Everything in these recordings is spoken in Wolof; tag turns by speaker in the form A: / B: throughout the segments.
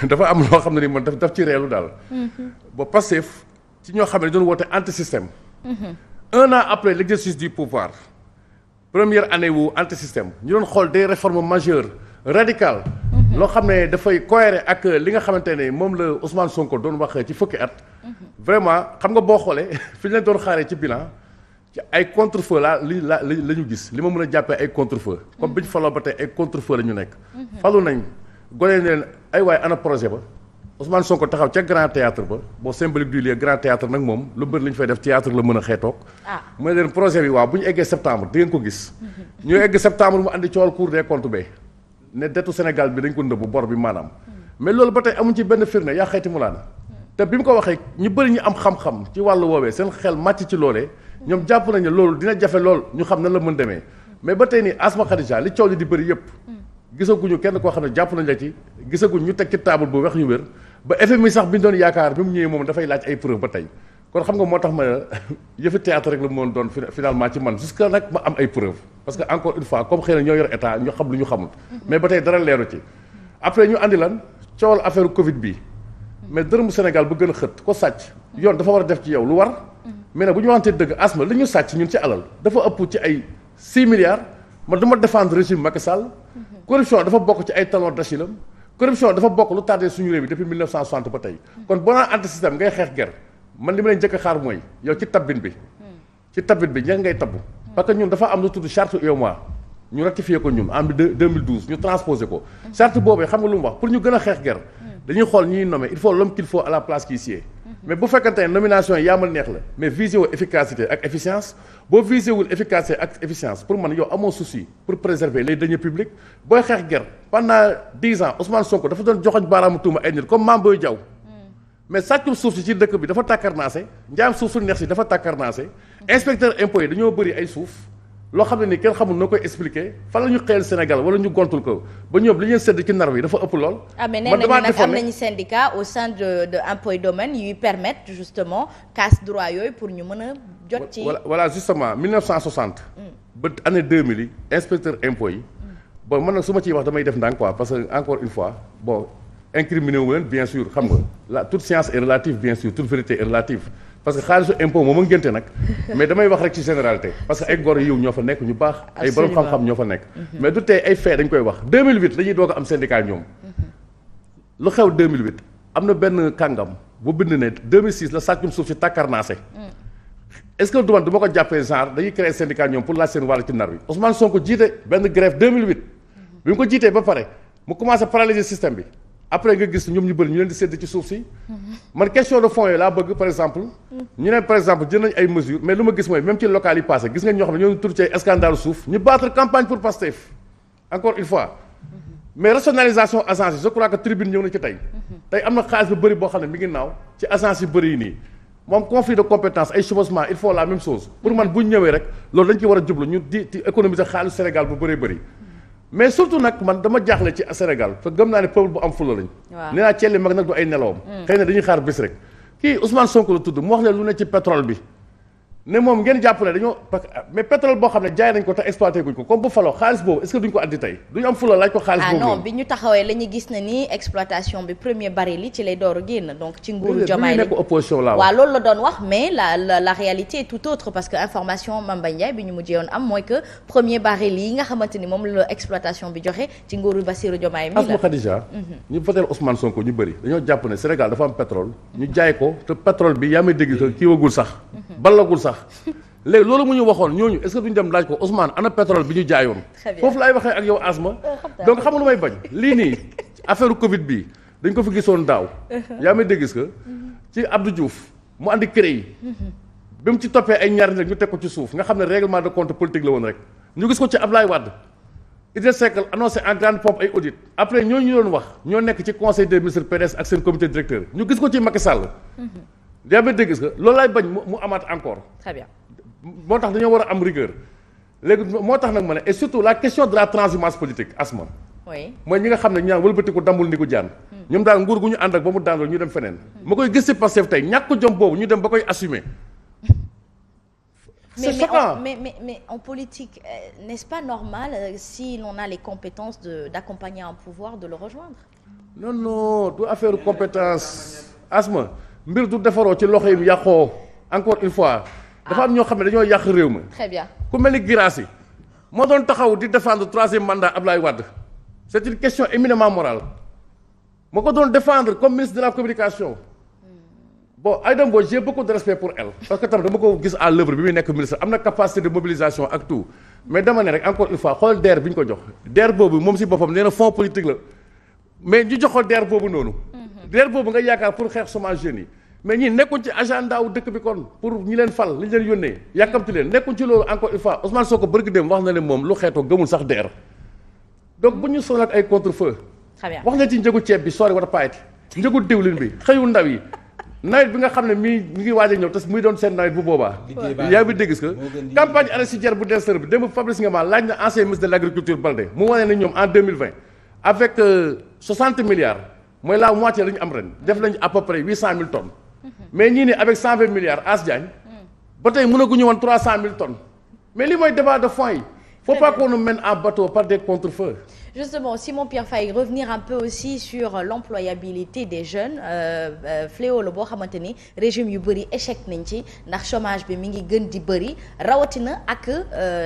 A: dafa am loo xam ne ni man daf ci reelu daal. ba Pastef ci ñoo xam ne doon woote anti système. un an après l'exercice du pouvoir première année wu anti système ñu doon xool des réformes majeures radicales. loo xam ne dafay cohérent ak li nga xamante ne moom la Ousmane Sonko doon wax ci fukki at. vraiment xam nga boo xoolee fi ñu leen doon xaaree ci bilan ci ay contre-feu la ñu gis li ma mën a jàppee ay contre-feu. comme bi ñu faloo ba tey ay contre-feu la ñu nekk. falu nañ gone ne leen ay waay ana projet ba Ousmane Sonko taxaw ca Grand Théâtre ba boo symbolique du lieu Grand Théâtre nag moom lu bëri li ñu fay def théâtre la mën a xeetoog. mu ne leen projet bi waaw bu ñu eggee septembre di ngeen ko gis. ñu egg septembre mu andi coowal Cour des comptes be ne dettu Sénégal bi dañ ko ndëbbu bor bi maanaam. mais loolu ba tey amuñ ci benn firnde yaa xayti mu laan te bi mu ko waxee ñu bëri ñu am xam-xam ci wàllu woowee seen xel màcc ci loolee ñoom jàpp nañ ne loolu dina jafe lool ñu xam nan la mën demee mais ba tey nii Asma Khadija li coow li di bëri yëpp gisaguñu kenn koo xam ne jàpp nañ la ci gisaguñ ñu teg ci table bu wex ñu wér ba FMI sax bi ñu doon yaakaar bi mu ñëwee moom dafay laaj ay preuve ba tey kon xam nga moo tax ma yëfi théâtre rek la mu doon finalement ci man jusque nag ma am ay preuve parce que encore une fois comme xëy na ñoo yor état ñu xam lu ñu xamul mais ba tey dara leeru ci après ñu andi lan coowal affaire Covid bii mais dërëmu Sénégal bu gën a xët ko sàcc yoon dafa war a def ci yow lu war mais nag bu ñu waxantee dëgg Asma li ñu sàcc ñun ci alal dafa ëpp ci ay 6 milliards man du ma défendre régime Macky Sall corruption dafa bokk ci ay talons d'Achille am corruption dafa bokk lu tardé suñu réew mi depuis 1960 ba tey kon boo naan anti système ngay xeex ger man li ma leen njëkk a xaar mooy yow ci tabbin bi ña ngay tabb parce que ñun dafa am lu tudd charte UEMOA ñu ratifié ko ñun en 2012 ñu transposé ko charte boobu xam nga lu mu wax pour ñu gën a xeex ger dañuy xool ñuy nommer il faut l'homme qu'il faut à la place qui sied mais bu fekkante ne nomination yi yaamal neex la mais visé wu efficacité ak efficience boo visé wul efficacité ak efficience pour man yow amoo souci pour préserver les deniers publics booy xeex ger pendant 10 ans Ousmane Sonko dafa doon joxoñ baaraamu tuuma ay nit comme Mame Boye Diao mais sàccum suuf si ci dëkk bi dafa tàkkarnaase njaam suuf su neex si dafa tàkkarnaase inspecteur impôt yi dañoo bëri ay suuf loo xam ne ni kenn xamul noo koy expliquer fan la ñu xëyal Sénégal wala ñu gontul ko ba ñoom li ñeen sedd ci nar wi dafa ëpp lool.
B: mais nee nañu nag am nañu syndicat au sein de impôts et domaines yuy permettre justement casse droit yooyu pour ñu mën a jot ci.
A: voilà justement 1960. ba année 2000 yi inspecteur impôts yi. bon man nag su ma ciy wax damay def ndànk quoi parce que encore une fois bon incriminé wu leen bien sûr xam nga la toute science est relative bien sûr toute vérité est relative. parce que xaalisu impôt moom a ngénte nag mais damay wax rek ci généralité parce que ay gor yiw ñoo fa nekk ñu baax ay borom xam-xam ñoo fa nekk mais du tey ay fait dañ koy wax 2008 dañuy doog a am syndicat ñoom lu xew 2008 am na benn kàngam bu bind ne 2006 la sàccum suuf si tàkkarnaase est-ce que du man du ma ko jàppee genre dañuy créer syndicat ñoom pour laaj seen wàll ci nar bi Ousmane Sonko jiite benn grève 2008 bi mu ko jiitee ba pare mu commencé paralyser système bi après nga gis ñoom ñu bëri ñu leen di sédd ci suuf si man question de fonds yooyu laa bëgg par exemple ñu ne par exemple jël nañ ay mesures mais lu ma gis mooy même ci local yi passé gis nga ñoo xam ne ñoo tur ci ay scandale suuf ñu battre campagne pour Pastef encore une fois mais rationalisation agence yi je crois que tribune ñëw na ci tey am na xaalis bu bëri boo xam ne mi ngi naaw ci agence yu bëri yi nii moom conflit de compétence ay chevauchement il faut la même chose pour man bu ñu ñëwee rek loolu dañ ci war a jublu ñu di économiser xaalis Sénégal bu bëree bëri mais surtout nag man dama jaaxle ci Sénégal te gëm naa ne peuple bu am fula lañ. waaw nee naa Thiel mag nag du ay nelawam. xëy na dañuy xaar bés rek. kii Ousmane Sonko la tudd mu wax leen lu ne ci pétrole bi ne moom ngeen jàpp ne dañoo mais pétrole boo xam ne jaay nañ ko te exploité guñ ko comme bu faloo xaalis boobu est-ce que duñ ko addi tey duñu am fula laaj ko xaalis boobu.
B: non bi ñu taxawee la ñu gis na ni exploitation bi premier baril li ci lay door a génn donc ci nguuru Diomaye
A: nekk opposition la
B: waaw loolu la doon wax mais la réalité est tout autre parce que information Mame Mbaye Ndiaye bi ñu mujjee woon am mooy que premier baril yi nga xamante ni moom la exploitation bi joxe ci nguuru Bassirou Diomaye mi la
A: Asma Khadija ñu voteel Ousmane Sonko ñu bëri dañoo jàpp ne Sénégal dafa am pétrole ñu jaay ko te pétrole bi yaa may dégg que kii wagul sax ballagul sax léegi loolu mu ñu waxoon ñooñu est-ce que duñu dem laaj ko Ousmane ana pétrole bi ñu jaayoon foofu laay waxee ak yow Asma donc xam nga lu may bañ lii nii affaire Covid bi dañ ko fi gisoon daaw yaa may dégg gis que ci Abdou Diouf mu andi CREI bi mu ci toppee ay ñaari rek ñu teg ko ci suuf nga xam ne règlement de compte politique la woon rek ñu gis ko ci Ablaye Wade Idrissa Seck annoncé en grande pompe ay audit après ñooñu ñu doon wax ñoo nekk ci conseil des ministres PDS ak seen comité directeur ñu gis ko ci Macky Sall yaa may dégg gis que loolu laay bañ mu amaat encore
B: très bien
A: moo tax dañoo war a am rigueur léegi moo tax nag ma ne et surtout la question de la transhumance politique Asma
B: oui
A: mooy ñi nga xam ne ñu naan wëlbatiku dambul ni ko jaan ñoom daal nguur gu ñu ànd ak ba mu daanoo ñu dem feneen ma koy gis ci Pastef tey ñàkk jom boobu ñu dem ba koy assumer c'est choquant
B: mais en politique n'est-ce pas normal si l'on a les compétences d'accompagner un pouvoir de le rejoindre
A: non du affaire compétence asma mbir du defaroo ci loxo yi yàqoo encore une fois. dafa am ñoo xam ne dañoo yàq réew mi.
B: très bien
A: ku mel ni Guirassy moo doon taxaw di défendre troisième mandat Abdoulaye Wade c'est une question éminemment morale moo ko doon défendre comme ministre de la communication. bon Aïda Mbodj j'ai beaucoup de respect pour elle parce que tam dama ko gis à l'œuvre bi muy nekk ministre am na capacité de mobilisation ak tout mais dama ne rek encore une fois xool DER bi ñu ko jox DER boobu moom si boppam nee na fonds politique la mais ñu jox ko DER boobu noonu. DER boobu nga yaakaar pour xeex chômage jeunes yi mais ñi nekkuñ ci agenda wu dëkk bi kon pour ñi leen fal li ñu leen yónnee yàkkamti leen nekkuñ ci loolu encore une fois Ousmane Sonko bërgi dem wax na ne moom lu xeetoo gëmul sax DER donc bu ñu sonal ak ay contre-feu.
B: très bien
A: wax nga ci njëgu ceeb bi sori war a paayati njëgu diwlin bi xëyu ndaw yi. nawet bi nga xam ne mi ngi waaj a ñëw te muy doon seen nawet bu boobaa. yaa ngi dégg que campagne arachidière bu DSR bi démb Fabrice Ngema laaj na ancien ministre de l'agriculture Baldé mu wane ne ñoom en 2020 avec 60 milliards mooy la moitié la ñu am ren def nañu à peu près 800 000 tonnes. mais ñii ni avec 120 milliards As Diagne ba tey mënaguñu woon 300 000 tonnes mais li mooy débat de fond yi. faut pas qu'on nous mène en bateau par des contre-feux.
B: Justement, Simon Pierre Faye, revenir un peu aussi sur l'employabilité des jeunes fléau la boo xamante ni régime yu bëri échec nañ ci ndax chômage bi mi ngi gën di bëri rawatina ak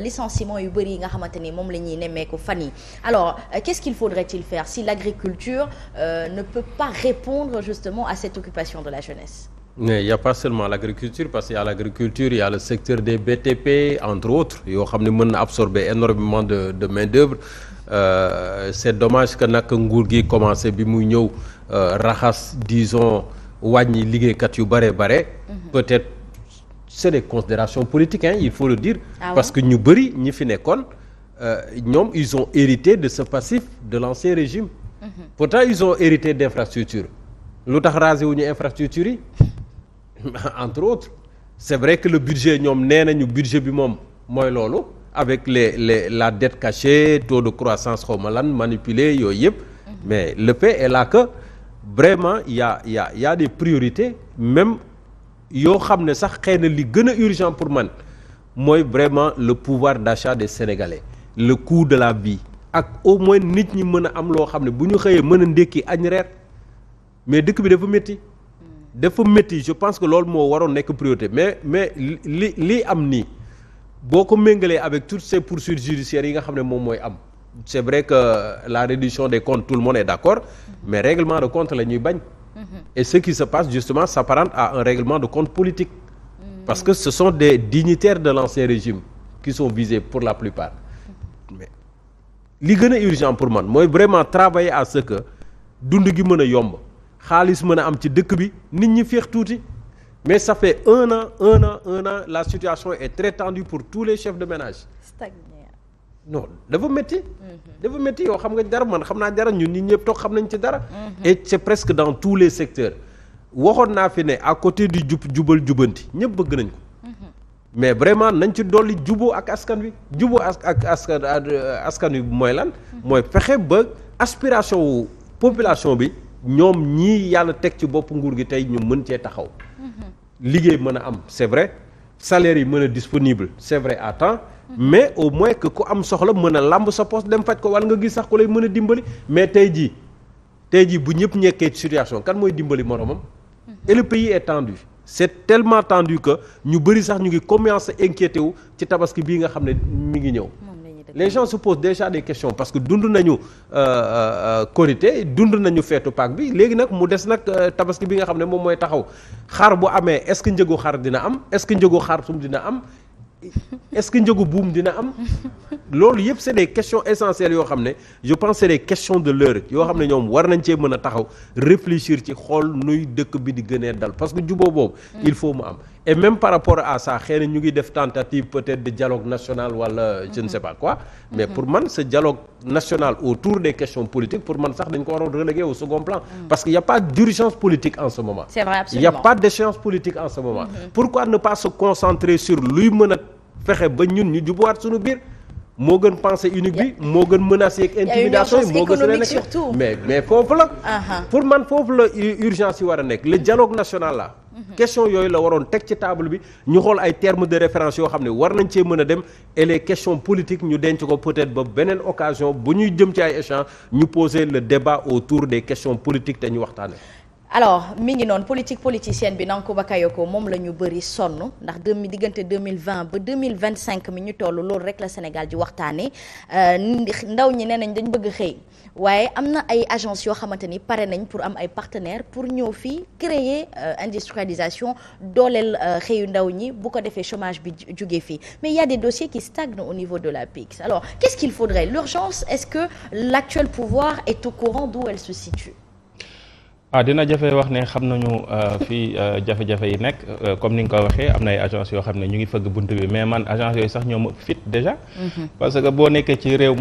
B: licenciement yu bëri yi nga xamante ni moom la ñuy nemmeeku fan yi alors qu'est-ce qu'il faudrait-il faire si l'agriculture ne peut pas répondre justement à cette occupation de la jeunesse?
C: Mais il n'y a pas seulement l'agriculture parce qu'il y a l'agriculture, il y a le secteur des BTP entre autres yoo xam ne mën na absorber énormément de main-d'œuvre. C'est dommage que nag nguur gi commencé bi muy ñëw raxas disons wàññi liggéeykat yu bare. Peut-être c'est des considérations politiques il faut le dire. Parce que ñu bëri ñi fi nekkoon ñoom ils ont hérité de ce passif de l'ancien régime. Pourtant ils ont hérité d'infrastructures. Lu tax rasé wu ñu infrastructures yi entre autres c'est vrai que le budget ñoom nee nañu budget bi moom mooy loolu. Avec la dette cachée taux de croissance xaw ma lan manipulé yooyu yëpp mais le fait est là que vraiment il y a des priorités même yoo xam ne sax xëy na li gën a urgent pour man mooy vraiment le pouvoir d'achat des Sénégalais le coût de la vie ak au moins nit ñi mën a am loo xam ne bu ñu xëyee mën a ndékki añ reer mais dëkk bi dafa métti je pense que loolu moo waroon nekk priorité mais li am nii boo ko méngalee avec toutes ces poursuites judiciaires yi nga xam ne moom mooy am c'est vrai que la reddition des comptes tout le monde est d'accord mais règlement de compte la ñuy bañ et ce qui se passe justement s'apparente à un règlement de compte politique parce que ce sont des dignitaires de l'ancien régime qui sont visés pour la plupart mais li gën a urgent pour man mooy vraiment travailler à ce que dund gi mën a yomb xaalis mën a am ci dëkk bi nit ñi féex tuuti mais ça fait un an la situation est très tendue pour tous les chefs de ménage.
B: Stagné.
C: Non dafa métti. dafa métti yow xam nga dara man xam naa dara ñun nit ñëpp toog xam nañ ci dara. et c'est presque dans tous les secteurs. waxoon naa fi ne à côté du jubal jubanti ñëpp bëgg nañ ko. mais vraiment nañ ci dolli juboo ak askan wi juboo ak askan wi mooy lan. mooy fexe ba aspiration wu population bi ñoom ñii yàlla teg ci bopp nguur gi tey ñu mën cee taxaw. liggéey mën a am c'est vrai salaire yi mën a disponible c'est vrai à temps mais au moins que ku am soxla mën a lamb sa poste dem faj ko wala nga gis sax ku lay mën a dimbali mais tey jii bu ñëpp ñekkee ci situation kan mooy dimbali moromam et le pays est tendu c'est tellement tendu que ñu bëri sax ñu ngi commencer inquiété wu ci tabaski bii nga xam ne mi ngi ñëw les gens se posent déjà des questions parce que dund nañu Korité dund nañu feetu Pâques bi léegi nag mu des nag tabaski bi nga xam ne moom mooy taxaw xar bu amee est-ce que njëgu xar dina am est-ce que njëgu xar sum dina am est-ce que njëgu buum dina am loolu yëpp c'est des questions essentielles yoo xam ne je pense c'est des questions de l'heure yoo xam ne ñoom war nañ cee mën a taxaw réfléchir ci xool nuy dëkk bi di gënee dal parce que juboo boobu il faut mu am et même par rapport à ça xëy na ñu ngi def tentative peut-être de dialogue national wala je ne sais pas quoi mais pour man ce dialogue national autour des questions politiques pour man sax dañ ko waroon reléguer au second plan parce qu'il y a pas d'urgence politique en ce moment
B: c'est vrai, absolument.
C: Il y a pas d'échéance politique en ce moment pourquoi ne pas se concentrer sur luy mën a fexe ba ñun ñu jubuwaat suñu biir moo gën pensée unique bi moo gën menacer ak intimidation yi moo gën nekk mais foofu la pour man foofu la urgence yi war a nekk le dialogue national là question yooyu la waroon teg ci table bi ñu xool ay termes de référence yoo xam ne war nañ cee mën a dem et les questions politiques ñu denc ko peut-être ba beneen occasion bu ñuy jëm ci ay échange ñu poser le débat autour des questions politiques te ñu waxtaane
B: alors mi ngi noonu politicienne bi Nankuba Bakayoko moom la ñu bëri sonn ndax diggante 2020 ba 2025 mi ñu toll loolu rek la Sénégal di waxtaanee ndaw ñi nee nañ dañ bëgg xëy waaye am na ay agence yoo xamante ni pare nañ pour am ay partenaires pour ñëw fii créer industrialisation dooleel xëyu ndaw ñi bu ko defee chômage bi jugee fii mais il y a des dossiers qui stagnent au niveau de la PIX alors qu'est-ce qu'il faudrait l'urgence est-ce que l'actuel pouvoir est au courant d'où elle se situe
D: dina jafe wax ne xam nañu fii jafe-jafe yi nekk comme ni nga ko waxee am na ay agence yoo xam ne ñu ngi fëgg bunt bi mais man agence yooyu sax ñoom fit déjà parce que boo nekkee ci réew